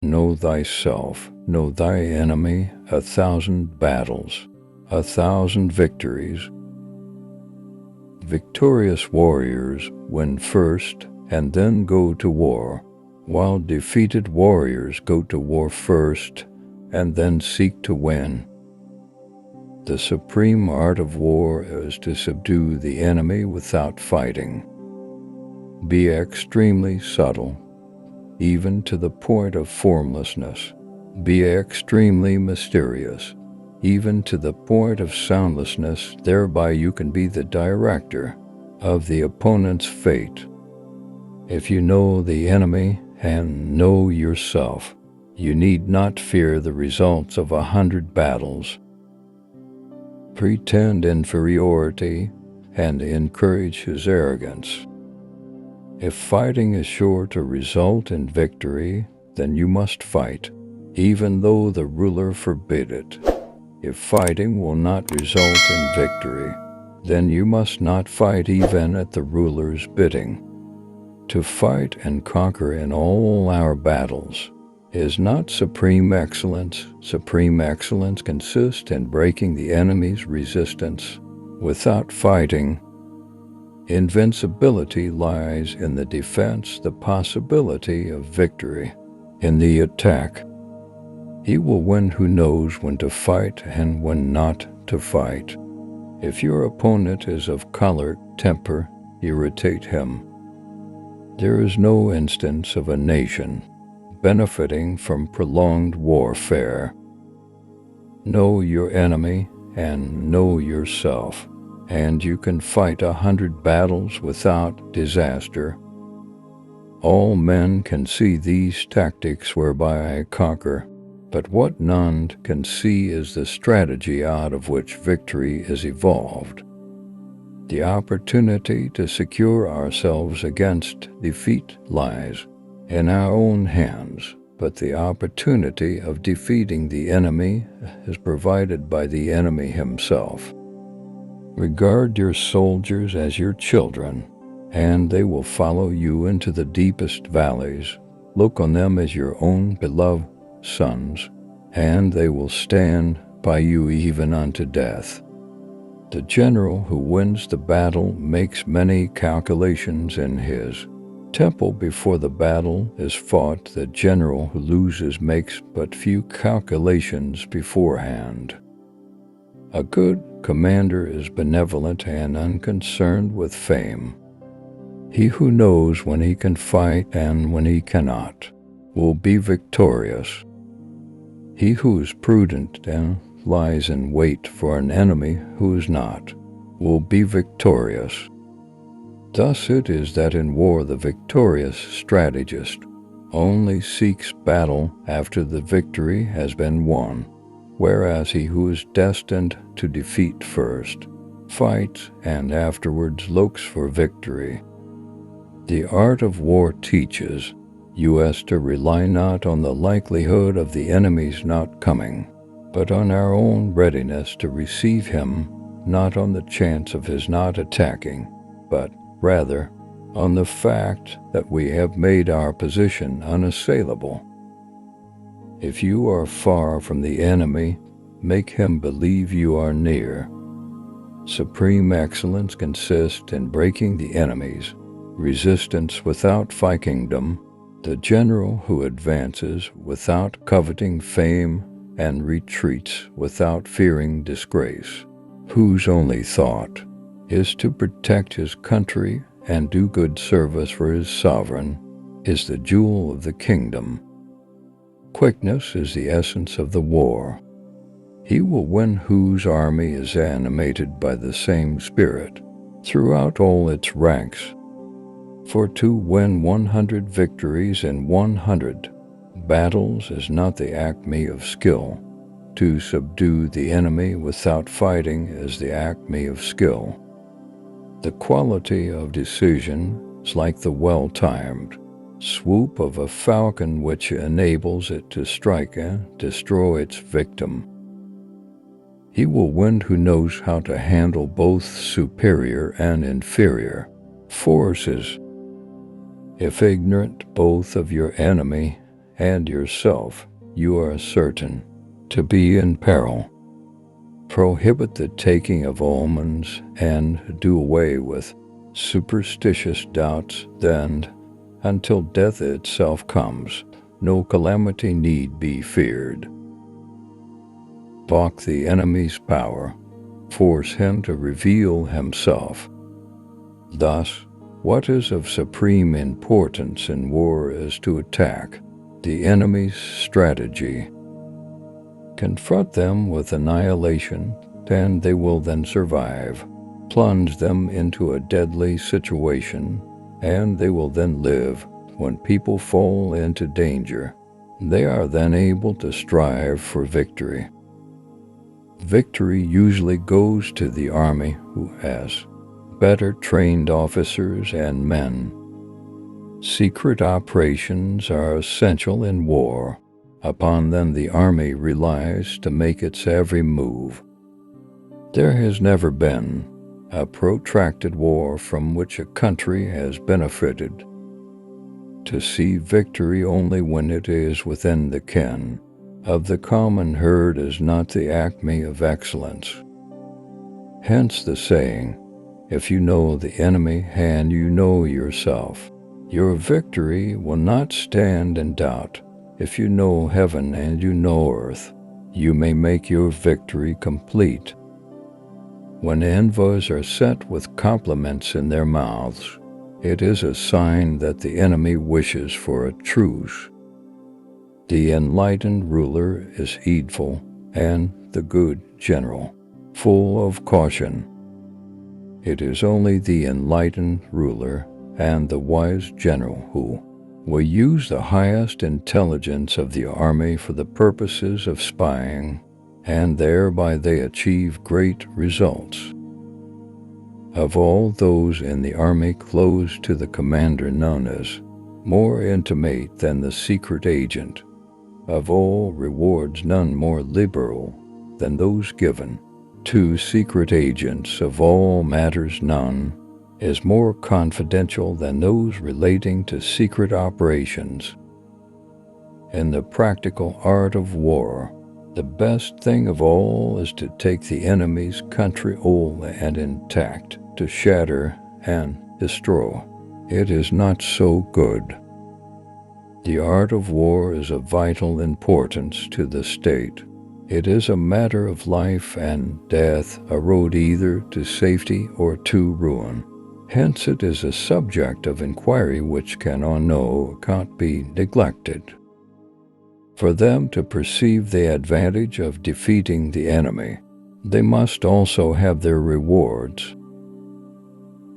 Know thyself, know thy enemy, 1,000 battles, 1,000 victories. Victorious warriors win first and then go to war, while defeated warriors go to war first and then seek to win. The supreme art of war is to subdue the enemy without fighting. Be extremely subtle, even to the point of formlessness. Be extremely mysterious, even to the point of soundlessness. Thereby you can be the director of the opponent's fate. If you know the enemy and know yourself, you need not fear the results of 100 battles. Pretend inferiority and encourage his arrogance. If fighting is sure to result in victory, then you must fight, even though the ruler forbid it. If fighting will not result in victory, then you must not fight even at the ruler's bidding. To fight and conquer in all our battles is not supreme excellence. Supreme excellence consists in breaking the enemy's resistance without fighting. Invincibility lies in the defense, the possibility of victory in the attack. He will win who knows when to fight and when not to fight. If your opponent is of choleric temper, irritate him. There is no instance of a nation benefiting from prolonged warfare. Know your enemy and know yourself, and you can fight 100 battles without disaster. All men can see these tactics whereby I conquer, but what none can see is the strategy out of which victory is evolved. The opportunity to secure ourselves against defeat lies in our own hands, but the opportunity of defeating the enemy is provided by the enemy himself. Regard your soldiers as your children, and they will follow you into the deepest valleys. Look on them as your own beloved sons, and they will stand by you even unto death. The general who wins the battle makes many calculations in his temple before the battle is fought. The general who loses makes but few calculations beforehand. A good commander is benevolent and unconcerned with fame. He who knows when he can fight and when he cannot will be victorious. He who is prudent and lies in wait for an enemy who is not will be victorious. Thus it is that in war the victorious strategist only seeks battle after the victory has been won, whereas he who is destined to defeat first fights and afterwards looks for victory. The art of war teaches us to rely not on the likelihood of the enemy's not coming, but on our own readiness to receive him, not on the chance of his not attacking, but rather on the fact that we have made our position unassailable. If you are far from the enemy, make him believe you are near. Supreme excellence consists in breaking the enemy's resistance without vikingdom. The general who advances without coveting fame and retreats without fearing disgrace, whose only thought is to protect his country and do good service for his sovereign, is the jewel of the kingdom. Quickness is the essence of the war. He will win whose army is animated by the same spirit throughout all its ranks. For to win 100 victories in 100 battles is not the acme of skill. To subdue the enemy without fighting is the acme of skill. The quality of decision is like the well-timed swoop of a falcon which enables it to strike and destroy its victim. He will win who knows how to handle both superior and inferior forces. If ignorant both of your enemy and yourself you are certain to be in peril. Prohibit the taking of omens and do away with superstitious doubts, then, until death itself comes, no calamity need be feared. Balk the enemy's power, force him to reveal himself. Thus, what is of supreme importance in war is to attack the enemy's strategy. Confront them with annihilation, and they will then survive. Plunge them into a deadly situation, and they will then live. When people fall into danger, they are then able to strive for victory. Victory usually goes to the army who has better trained officers and men. Secret operations are essential in war. Upon them the army relies to make its every move. There has never been a protracted war from which a country has benefited. To see victory only when it is within the ken of the common herd is not the acme of excellence. Hence the saying, if you know the enemy and you know yourself, your victory will not stand in doubt. If you know heaven and you know earth, you may make your victory complete. When envoys are set with compliments in their mouths, it is a sign that the enemy wishes for a truce. The enlightened ruler is heedful, and the good general, full of caution. It is only the enlightened ruler and the wise general who will use the highest intelligence of the army for the purposes of spying, and thereby they achieve great results. Of all those in the army close to the commander, none is more intimate than the secret agent. Of all rewards, none more liberal than those given to secret agents. Of all matters, none is more confidential than those relating to secret operations. In the practical art of war, the best thing of all is to take the enemy's country whole and intact, to shatter and destroy. It is not so good. The art of war is of vital importance to the state. It is a matter of life and death, a road either to safety or to ruin. Hence it is a subject of inquiry which can on no account be neglected. For them to perceive the advantage of defeating the enemy, they must also have their rewards.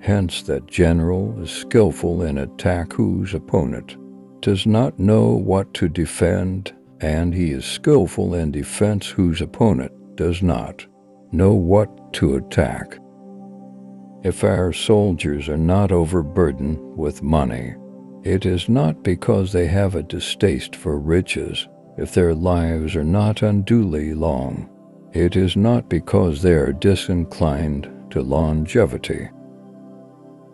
Hence that general is skillful in attack whose opponent does not know what to defend, and he is skillful in defense whose opponent does not know what to attack. If our soldiers are not overburdened with money, it is not because they have a distaste for riches. If their lives are not unduly long, it is not because they are disinclined to longevity.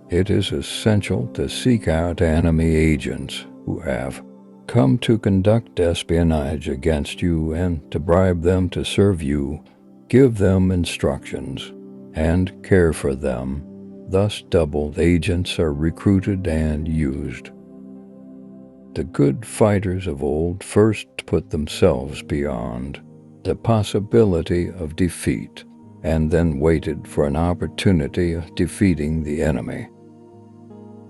It is essential to seek out enemy agents who have come to conduct espionage against you and to bribe them to serve you, give them instructions, and care for them. Thus doubled agents are recruited and used. The good fighters of old first put themselves beyond the possibility of defeat, and then waited for an opportunity of defeating the enemy.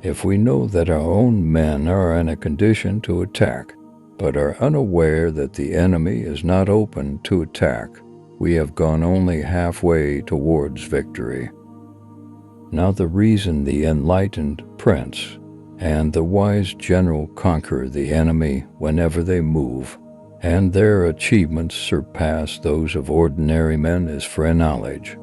If we know that our own men are in a condition to attack, but are unaware that the enemy is not open to attack, we have gone only halfway towards victory. Now the reason the enlightened prince and the wise general conquer the enemy whenever they move, and their achievements surpass those of ordinary men, is for knowledge